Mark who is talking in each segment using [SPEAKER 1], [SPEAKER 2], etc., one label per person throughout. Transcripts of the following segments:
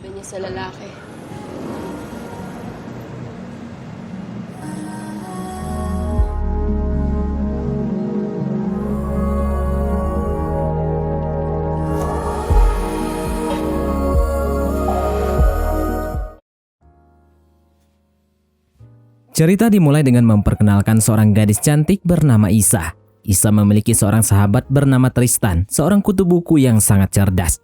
[SPEAKER 1] sinabi niya sa lalaki.
[SPEAKER 2] Cerita dimulai dengan memperkenalkan seorang gadis cantik bernama Isa. Isa memiliki seorang sahabat bernama Tristan, seorang kutu buku yang sangat cerdas.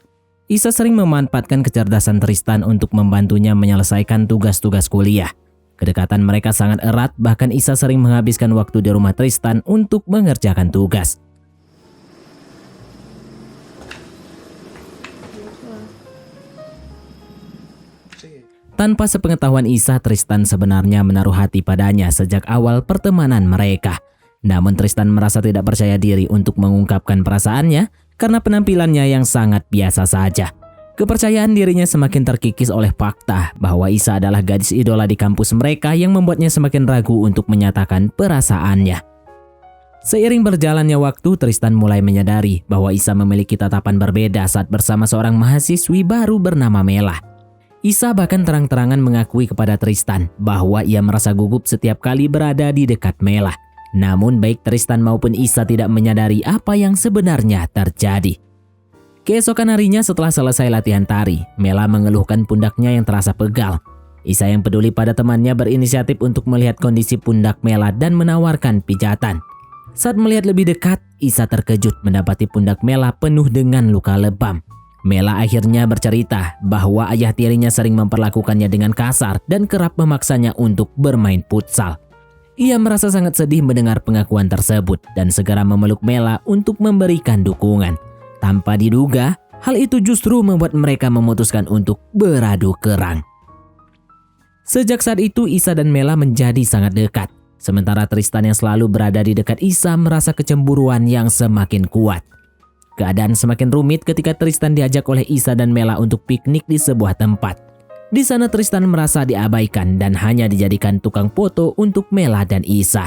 [SPEAKER 2] Isa sering memanfaatkan kecerdasan Tristan untuk membantunya menyelesaikan tugas-tugas kuliah. Kedekatan mereka sangat erat, bahkan Isa sering menghabiskan waktu di rumah Tristan untuk mengerjakan tugas. Tanpa sepengetahuan Isa, Tristan sebenarnya menaruh hati padanya sejak awal pertemanan mereka. Namun Tristan merasa tidak percaya diri untuk mengungkapkan perasaannya karena penampilannya yang sangat biasa saja. Kepercayaan dirinya semakin terkikis oleh fakta bahwa Isa adalah gadis idola di kampus mereka yang membuatnya semakin ragu untuk menyatakan perasaannya. Seiring berjalannya waktu, Tristan mulai menyadari bahwa Isa memiliki tatapan berbeda saat bersama seorang mahasiswi baru bernama Mela. Isa bahkan terang-terangan mengakui kepada Tristan bahwa ia merasa gugup setiap kali berada di dekat Mela. Namun baik Tristan maupun Isa tidak menyadari apa yang sebenarnya terjadi. Keesokan harinya setelah selesai latihan tari, Mela mengeluhkan pundaknya yang terasa pegal. Isa yang peduli pada temannya berinisiatif untuk melihat kondisi pundak Mela dan menawarkan pijatan. Saat melihat lebih dekat, Isa terkejut mendapati pundak Mela penuh dengan luka lebam. Mela akhirnya bercerita bahwa ayah tirinya sering memperlakukannya dengan kasar dan kerap memaksanya untuk bermain futsal. Ia merasa sangat sedih mendengar pengakuan tersebut dan segera memeluk Mela untuk memberikan dukungan. Tanpa diduga, hal itu justru membuat mereka memutuskan untuk beradu kerang. Sejak saat itu, Isa dan Mela menjadi sangat dekat. Sementara Tristan yang selalu berada di dekat Isa merasa kecemburuan yang semakin kuat. Keadaan semakin rumit ketika Tristan diajak oleh Isa dan Mela untuk piknik di sebuah tempat. Di sana Tristan merasa diabaikan dan hanya dijadikan tukang foto untuk Mela dan Isa.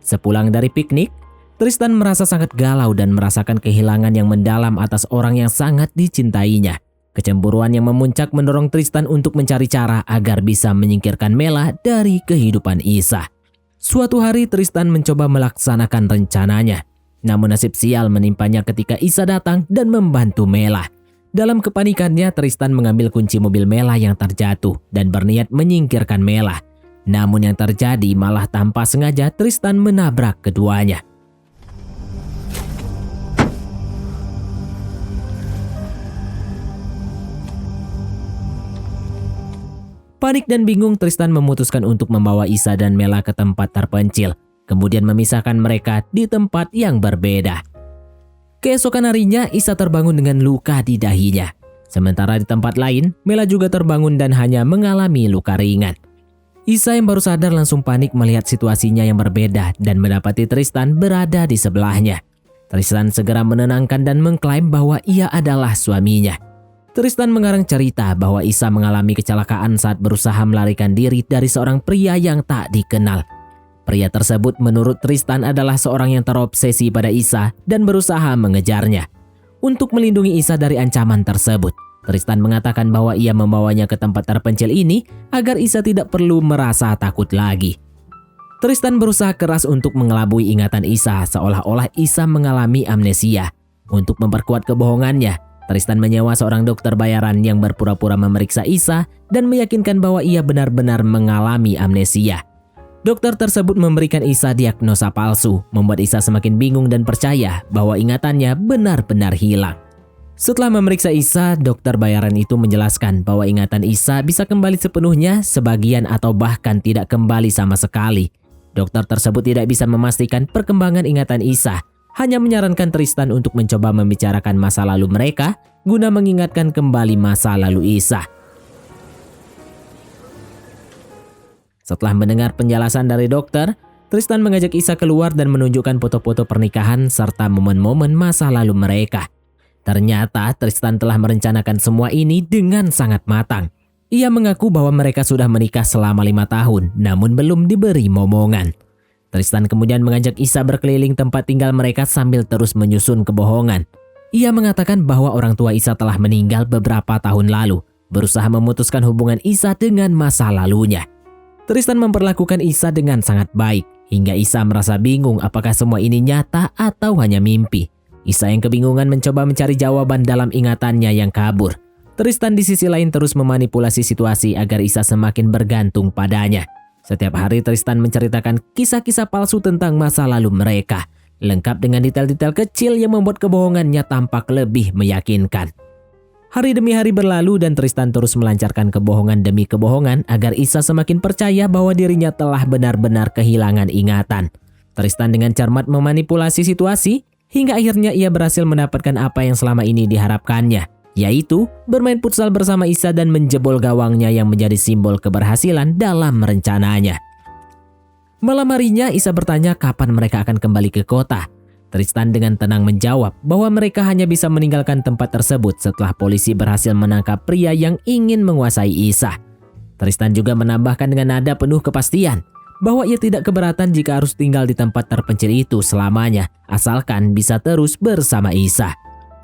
[SPEAKER 2] Sepulang dari piknik, Tristan merasa sangat galau dan merasakan kehilangan yang mendalam atas orang yang sangat dicintainya. Kecemburuan yang memuncak mendorong Tristan untuk mencari cara agar bisa menyingkirkan Mela dari kehidupan Isa. Suatu hari Tristan mencoba melaksanakan rencananya. Namun nasib sial menimpanya ketika Isa datang dan membantu Mela. Dalam kepanikannya, Tristan mengambil kunci mobil Mela yang terjatuh dan berniat menyingkirkan Mela. Namun yang terjadi malah tanpa sengaja Tristan menabrak keduanya. Panik dan bingung, Tristan memutuskan untuk membawa Isa dan Mela ke tempat terpencil. Kemudian memisahkan mereka di tempat yang berbeda. Keesokan harinya, Isa terbangun dengan luka di dahinya. Sementara di tempat lain, Mela juga terbangun dan hanya mengalami luka ringan. Isa yang baru sadar langsung panik melihat situasinya yang berbeda dan mendapati Tristan berada di sebelahnya. Tristan segera menenangkan dan mengklaim bahwa ia adalah suaminya. Tristan mengarang cerita bahwa Isa mengalami kecelakaan saat berusaha melarikan diri dari seorang pria yang tak dikenal. Pria tersebut menurut Tristan adalah seorang yang terobsesi pada Isa dan berusaha mengejarnya. Untuk melindungi Isa dari ancaman tersebut, Tristan mengatakan bahwa ia membawanya ke tempat terpencil ini agar Isa tidak perlu merasa takut lagi. Tristan berusaha keras untuk mengelabui ingatan Isa seolah-olah Isa mengalami amnesia. Untuk memperkuat kebohongannya, Tristan menyewa seorang dokter bayaran yang berpura-pura memeriksa Isa dan meyakinkan bahwa ia benar-benar mengalami amnesia. Dokter tersebut memberikan Isa diagnosa palsu, membuat Isa semakin bingung dan percaya bahwa ingatannya benar-benar hilang. Setelah memeriksa Isa, dokter bayaran itu menjelaskan bahwa ingatan Isa bisa kembali sepenuhnya, sebagian atau bahkan tidak kembali sama sekali. Dokter tersebut tidak bisa memastikan perkembangan ingatan Isa, hanya menyarankan Tristan untuk mencoba membicarakan masa lalu mereka guna mengingatkan kembali masa lalu Isa. Setelah mendengar penjelasan dari dokter, Tristan mengajak Isa keluar dan menunjukkan foto-foto pernikahan serta momen-momen masa lalu mereka. Ternyata Tristan telah merencanakan semua ini dengan sangat matang. Ia mengaku bahwa mereka sudah menikah selama 5 tahun, namun belum diberi momongan. Tristan kemudian mengajak Isa berkeliling tempat tinggal mereka sambil terus menyusun kebohongan. Ia mengatakan bahwa orang tua Isa telah meninggal beberapa tahun lalu. berusaha memutuskan hubungan Isa dengan masa lalunya. Tristan memperlakukan Isa dengan sangat baik, hingga Isa merasa bingung apakah semua ini nyata atau hanya mimpi. Isa yang kebingungan mencoba mencari jawaban dalam ingatannya yang kabur. Tristan di sisi lain terus memanipulasi situasi agar Isa semakin bergantung padanya. Setiap hari Tristan menceritakan kisah-kisah palsu tentang masa lalu mereka, lengkap dengan detail-detail kecil yang membuat kebohongannya tampak lebih meyakinkan. Hari demi hari berlalu dan Tristan terus melancarkan kebohongan demi kebohongan agar Isa semakin percaya bahwa dirinya telah benar-benar kehilangan ingatan. Tristan dengan cermat memanipulasi situasi hingga akhirnya ia berhasil mendapatkan apa yang selama ini diharapkannya, yaitu bermain futsal bersama Isa dan menjebol gawangnya yang menjadi simbol keberhasilan dalam rencananya. Malam harinya Isa bertanya kapan mereka akan kembali ke kota. Tristan dengan tenang menjawab bahwa mereka hanya bisa meninggalkan tempat tersebut setelah polisi berhasil menangkap pria yang ingin menguasai Isa. Tristan juga menambahkan dengan nada penuh kepastian bahwa ia tidak keberatan jika harus tinggal di tempat terpencil itu selamanya, asalkan bisa terus bersama Isa.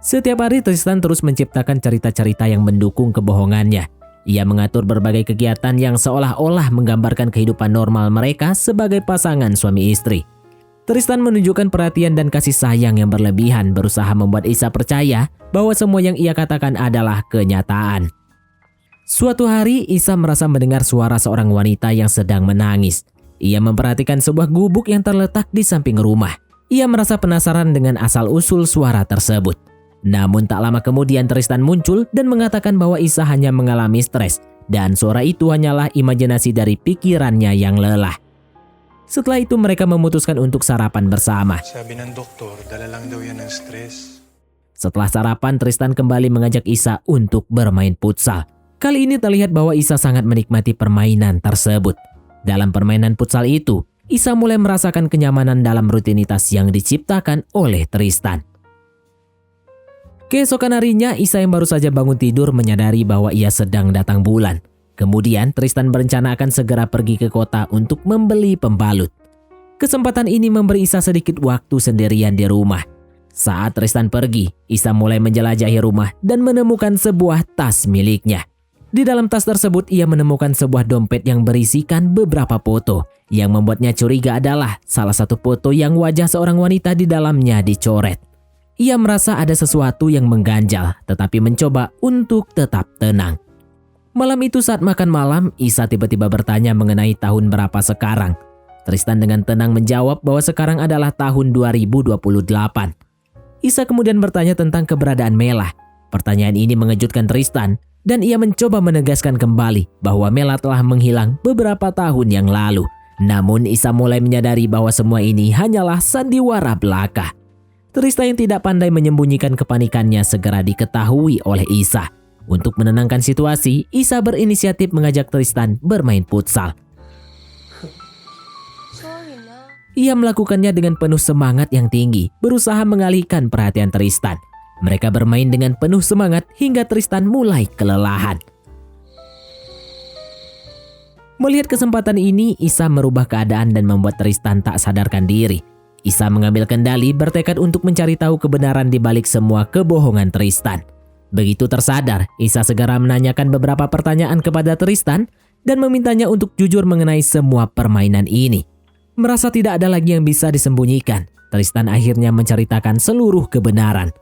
[SPEAKER 2] Setiap hari Tristan terus menciptakan cerita-cerita yang mendukung kebohongannya. Ia mengatur berbagai kegiatan yang seolah-olah menggambarkan kehidupan normal mereka sebagai pasangan suami istri. Tristan menunjukkan perhatian dan kasih sayang yang berlebihan, berusaha membuat Isa percaya bahwa semua yang ia katakan adalah kenyataan. Suatu hari Isa merasa mendengar suara seorang wanita yang sedang menangis. Ia memperhatikan sebuah gubuk yang terletak di samping rumah. Ia merasa penasaran dengan asal-usul suara tersebut. Namun tak lama kemudian Tristan muncul dan mengatakan bahwa Isa hanya mengalami stres dan suara itu hanyalah imajinasi dari pikirannya yang lelah. Setelah itu mereka memutuskan untuk sarapan bersama.
[SPEAKER 1] Sabi ng doktor, dala lang daw yan ng stress.
[SPEAKER 2] Setelah sarapan, Tristan kembali mengajak Isa untuk bermain futsal. Kali ini terlihat bahwa Isa sangat menikmati permainan tersebut. Dalam permainan futsal itu, Isa mulai merasakan kenyamanan dalam rutinitas yang diciptakan oleh Tristan. Keesokan harinya, Isa yang baru saja bangun tidur menyadari bahwa ia sedang datang bulan. Kemudian Tristan berencana akan segera pergi ke kota untuk membeli pembalut. Kesempatan ini memberi Isa sedikit waktu sendirian di rumah. Saat Tristan pergi, Isa mulai menjelajahi rumah dan menemukan sebuah tas miliknya. Di dalam tas tersebut ia menemukan sebuah dompet yang berisikan beberapa foto. Yang membuatnya curiga adalah salah satu foto yang wajah seorang wanita di dalamnya dicoret. Ia merasa ada sesuatu yang mengganjal, tetapi mencoba untuk tetap tenang. Malam itu saat makan malam, Isa tiba-tiba bertanya mengenai tahun berapa sekarang. Tristan dengan tenang menjawab bahwa sekarang adalah tahun 2028. Isa kemudian bertanya tentang keberadaan Mela. Pertanyaan ini mengejutkan Tristan dan ia mencoba menegaskan kembali bahwa Mela telah menghilang beberapa tahun yang lalu. Namun Isa mulai menyadari bahwa semua ini hanyalah sandiwara belaka. Tristan yang tidak pandai menyembunyikan kepanikannya segera diketahui oleh Isa. Untuk menenangkan situasi, Isa berinisiatif mengajak Tristan bermain futsal. Ia melakukannya dengan penuh semangat yang tinggi, berusaha mengalihkan perhatian Tristan. Mereka bermain dengan penuh semangat hingga Tristan mulai kelelahan. Melihat kesempatan ini, Isa merubah keadaan dan membuat Tristan tak sadarkan diri. Isa mengambil kendali, bertekad untuk mencari tahu kebenaran di balik semua kebohongan Tristan. Begitu tersadar, Isa segera menanyakan beberapa pertanyaan kepada Tristan dan memintanya untuk jujur mengenai semua permainan ini. Merasa tidak ada lagi yang bisa disembunyikan, Tristan akhirnya menceritakan seluruh kebenaran.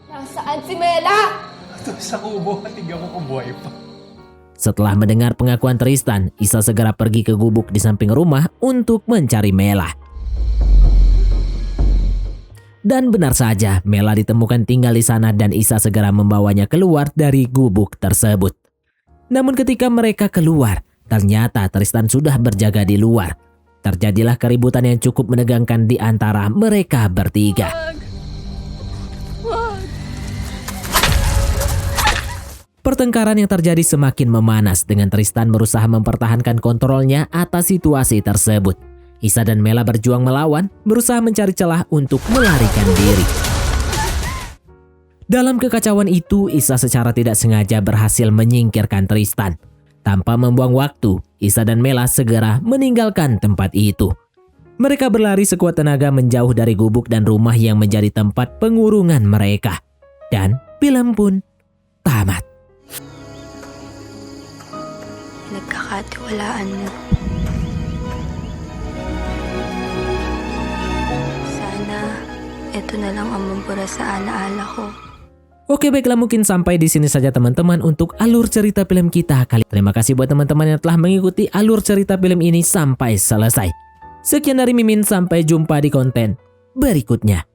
[SPEAKER 3] Nasaan si Mela?
[SPEAKER 1] Ito sa kubo, tingnan mo kung buhay pa.
[SPEAKER 2] Setelah mendengar pengakuan Tristan, Isa segera pergi ke gubuk di samping rumah untuk mencari Mela. Dan benar saja, Mela ditemukan tinggal di sana dan Isa segera membawanya keluar dari gubuk tersebut. Namun ketika mereka keluar, ternyata Tristan sudah berjaga di luar. Terjadilah keributan yang cukup menegangkan di antara mereka bertiga. Pertengkaran yang terjadi semakin memanas dengan Tristan berusaha mempertahankan kontrolnya atas situasi tersebut. Isa dan Mela berjuang melawan, berusaha mencari celah untuk melarikan diri. Dalam kekacauan itu, Isa secara tidak sengaja berhasil menyingkirkan Tristan. Tanpa membuang waktu, Isa dan Mela segera meninggalkan tempat itu. Mereka berlari sekuat tenaga menjauh dari gubuk dan rumah yang menjadi tempat pengurungan mereka. Dan film pun tamat.
[SPEAKER 4] pinagkakatiwalaan mo. Sana, ito na lang ang mambura sa alaala ko.
[SPEAKER 2] Oke, baiklah, mungkin sampai di sini saja teman-teman untuk alur cerita film kita kali. Terima kasih buat teman-teman yang telah mengikuti alur cerita film ini sampai selesai. Sekian dari Mimin, sampai jumpa di konten berikutnya.